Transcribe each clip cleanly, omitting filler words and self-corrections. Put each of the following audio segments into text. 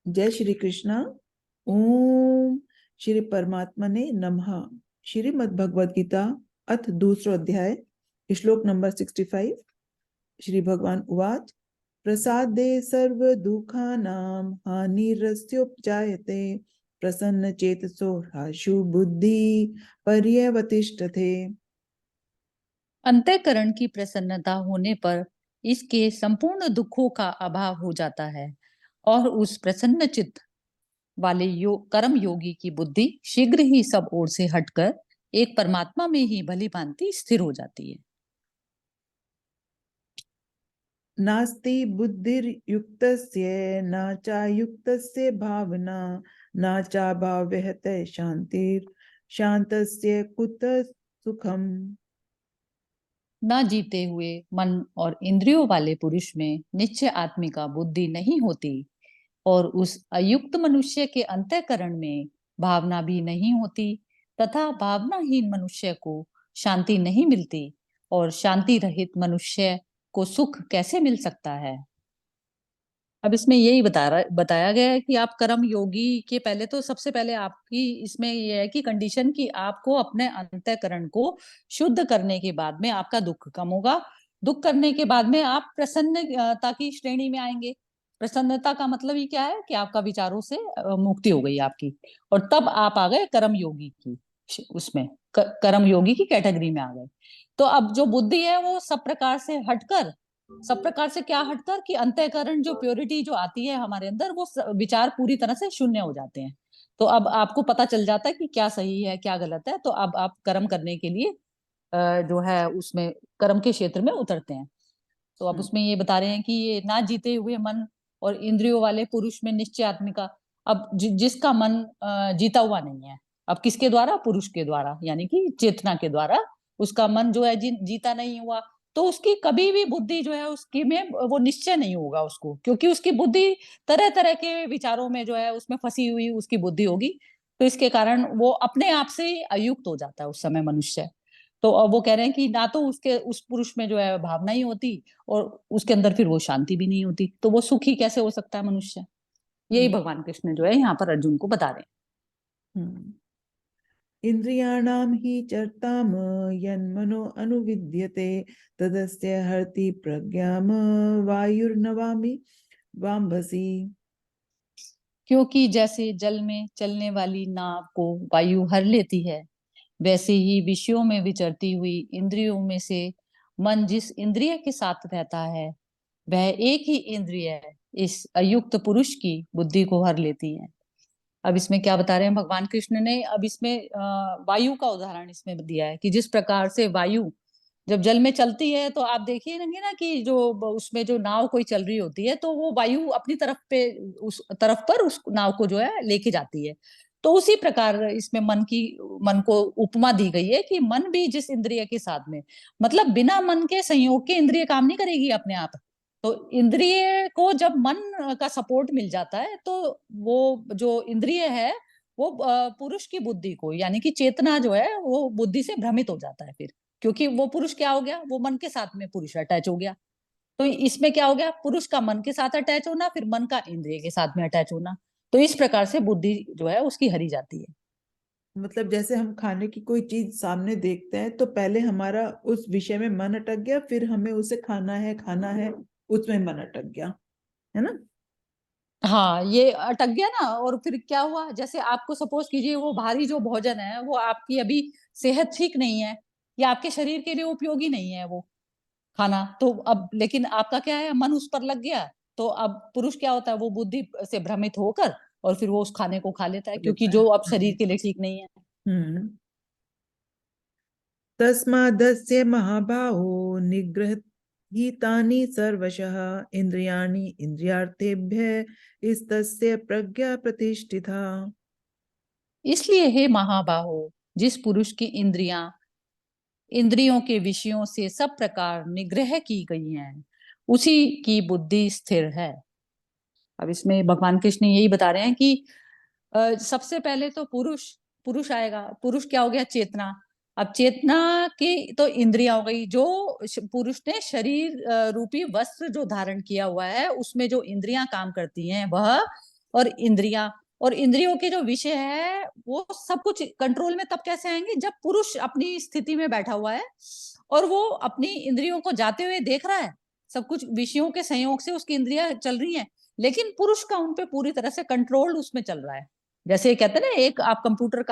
जय श्री कृष्ण। ओम श्री परमात्मने नमः। श्रीमद् भगवद गीता अथ दूसरो अध्याय श्लोक नंबर 65। श्री भगवान उवाच प्रसादे सर्व दुखानां हानिरस्योपजायते प्रसन्न चेतसो ह्राशु बुद्धि पर्यवतिष्ठते। अंतःकरण की प्रसन्नता होने पर इसके संपूर्ण दुखों का अभाव हो जाता है और उस प्रसन्न चित्त वाले कर्म योगी की बुद्धि शीघ्र ही सब ओर से हटकर एक परमात्मा में ही भली भांति स्थिर हो जाती है। नास्ति बुद्धिर्युक्तस्य न चायुक्तस्य भावना न चाभाव्यहते शांतिर् शांतस्य कुतः सुखम। न जीते हुए मन और इंद्रियों वाले पुरुष में निश्चय आत्मिका बुद्धि नहीं होती और उस अयुक्त मनुष्य के अंतःकरण में भावना भी नहीं होती तथा भावनाहीन मनुष्य को शांति नहीं मिलती और शांति रहित मनुष्य को सुख कैसे मिल सकता है। अब इसमें यही बताया गया है कि आप कर्म योगी के पहले तो सबसे पहले आपकी इसमें यह है कि कंडीशन कि आपको अपने अंतःकरण को शुद्ध करने के बाद में आपका दुख कम होगा। दुख करने के बाद में आप प्रसन्नता की श्रेणी में आएंगे। प्रसन्नता का मतलब ही क्या है कि आपका विचारों से मुक्ति हो गई आपकी और तब आप आ गए कर्म योगी की उसमें कर्म योगी की कैटेगरी में आ गए। तो अब जो बुद्धि है वो सब प्रकार से क्या हटकर कि अंतःकरण जो प्योरिटी जो आती है हमारे अंदर वो विचार पूरी तरह से शून्य हो जाते हैं। तो अब आपको पता चल जाता है कि क्या सही है क्या गलत है। तो अब आप कर्म करने के लिए जो है उसमें कर्म के क्षेत्र में उतरते हैं। तो अब उसमें ये बता रहे हैं कि ये ना जीते हुए मन और इंद्रियों वाले पुरुष में निश्चय आत्मिका। अब जिसका मन जीता हुआ नहीं है, अब किसके द्वारा? पुरुष के द्वारा, यानी कि चेतना के द्वारा उसका मन जो है जीता नहीं हुआ। तो उसकी कभी भी बुद्धि जो है उसकी में वो निश्चय नहीं होगा उसको, क्योंकि उसकी बुद्धि तरह तरह के विचारों में जो है उसमें फंसी हुई उसकी बुद्धि होगी। तो इसके कारण वो अपने आप से ही अयुक्त हो जाता है उस समय मनुष्य। तो अब वो कह रहे हैं कि ना तो उसके उस पुरुष में जो है भावना ही होती और उसके अंदर फिर वो शांति भी नहीं होती, तो वो सुखी कैसे हो सकता है मनुष्य। यही भगवान कृष्ण जो है यहाँ पर अर्जुन को बता रहे हैं। इंद्रियाणाम ही चरताम यन्मनो अनुविद्यते तदस्य हरति प्रज्ञाम वायुर्नवामि वाम्भसी। क्योंकि जैसे जल में चलने वाली नाव को वायु हर लेती है, वैसे ही विषयों में विचरती हुई इंद्रियों में से मन जिस इंद्रिय के साथ रहता है वह एक ही इंद्रिय इस अयुक्त पुरुष की बुद्धि को हर लेती है। अब इसमें क्या बता रहे हैं भगवान कृष्ण ने? अब इसमें वायु का उदाहरण इसमें दिया है कि जिस प्रकार से वायु जब जल में चलती है तो आप देखिए ना कि जो उसमें जो नाव कोई चल रही होती है तो वो वायु अपनी तरफ पे उस तरफ पर उस नाव को जो है लेके जाती है। तो उसी प्रकार इसमें मन को उपमा दी गई है कि मन भी जिस इंद्रिय के साथ में, मतलब बिना मन के संयोग के इंद्रिय काम नहीं करेगी अपने आप। तो इंद्रिय को जब मन का सपोर्ट मिल जाता है तो वो जो इंद्रिय है वो पुरुष की बुद्धि को, यानी कि चेतना जो है वो बुद्धि से भ्रमित हो जाता है फिर, क्योंकि वो पुरुष क्या हो गया, वो मन के साथ में पुरुष अटैच हो गया। तो इसमें क्या हो गया, पुरुष का मन के साथ अटैच होना, फिर मन का इंद्रिय के साथ में अटैच होना। तो इस प्रकार से बुद्धि जो है उसकी हरी जाती है। मतलब जैसे हम खाने की कोई चीज सामने देखते हैं तो पहले हमारा उस विषय में मन अटक गया, फिर हमें उसे खाना है उसमें मन अटक गया, है ना। हाँ, ये अटक गया ना, और फिर क्या हुआ, जैसे आपको सपोज कीजिए वो भारी जो भोजन है वो आपकी अभी सेहत ठीक नहीं है या आपके शरीर के लिए उपयोगी नहीं है वो खाना, तो अब लेकिन आपका क्या है, मन उस पर लग गया। तो अब पुरुष क्या होता है, वो बुद्धि से भ्रमित होकर और फिर वो उस खाने को खा लेता है, क्योंकि लेता है। जो अब शरीर के लिए ठीक नहीं है। हम्म। तस्मादस्य महाबाहो निगृहीतानि सर्वशः इंद्रियाणि इंद्रियार्थेभ्यः इस्तस्य प्रज्ञा प्रतिष्ठिता। इसलिए हे महाबाहो, जिस पुरुष की इंद्रियों के विषयों से सब प्रकार निग्रह की गई हैं, उसी की बुद्धि स्थिर है। अब इसमें भगवान कृष्ण यही बता रहे हैं कि सबसे पहले तो पुरुष आएगा। पुरुष क्या हो गया? चेतना। अब चेतना की तो इंद्रियां हो गई, जो पुरुष ने शरीर रूपी वस्त्र जो धारण किया हुआ है उसमें जो इंद्रियां काम करती हैं वह और इंद्रियों के जो विषय है वो सब कुछ कंट्रोल में तब कैसे आएंगे जब पुरुष अपनी स्थिति में बैठा हुआ है और वो अपनी इंद्रियों को जाते हुए देख रहा है। सब कुछ विषयों के संयोग से उसकी इंद्रियां चल रही हैं, लेकिन पुरुष का उन पे पूरी तरह से कंट्रोल उसमें चल रहा है। जैसे कहते हैं ना, एक आप कंप्यूटर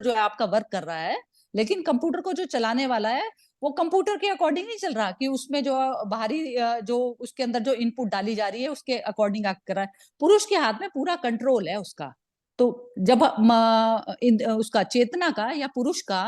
जो है आपका वर्क कर रहा है, लेकिन कंप्यूटर को जो चलाने वाला है वो कंप्यूटर के अकॉर्डिंग नहीं चल रहा कि उसमें जो बाहरी जो उसके अंदर जो इनपुट डाली जा रही है उसके अकॉर्डिंग एक्ट कर रहा है। पुरुष के हाथ में पूरा कंट्रोल है उसका। तो जब उसका चेतना का या पुरुष का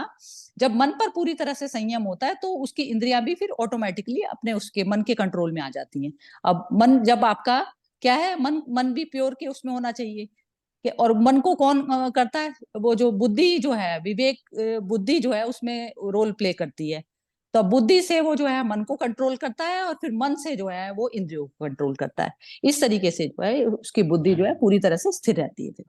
जब मन पर पूरी तरह से संयम होता है तो उसकी इंद्रियां भी फिर ऑटोमेटिकली अपने उसके मन के कंट्रोल में आ जाती हैं। अब मन जब आपका क्या है, मन मन भी प्योर के उसमें होना चाहिए और मन को कौन करता है, वो जो बुद्धि जो है, विवेक बुद्धि जो है उसमें रोल प्ले करती है। तो बुद्धि से वो जो है मन को कंट्रोल करता है और फिर मन से जो है वो इंद्रियों को कंट्रोल करता है। इस तरीके से जो है उसकी बुद्धि जो है पूरी तरह से स्थिर रहती है फिर।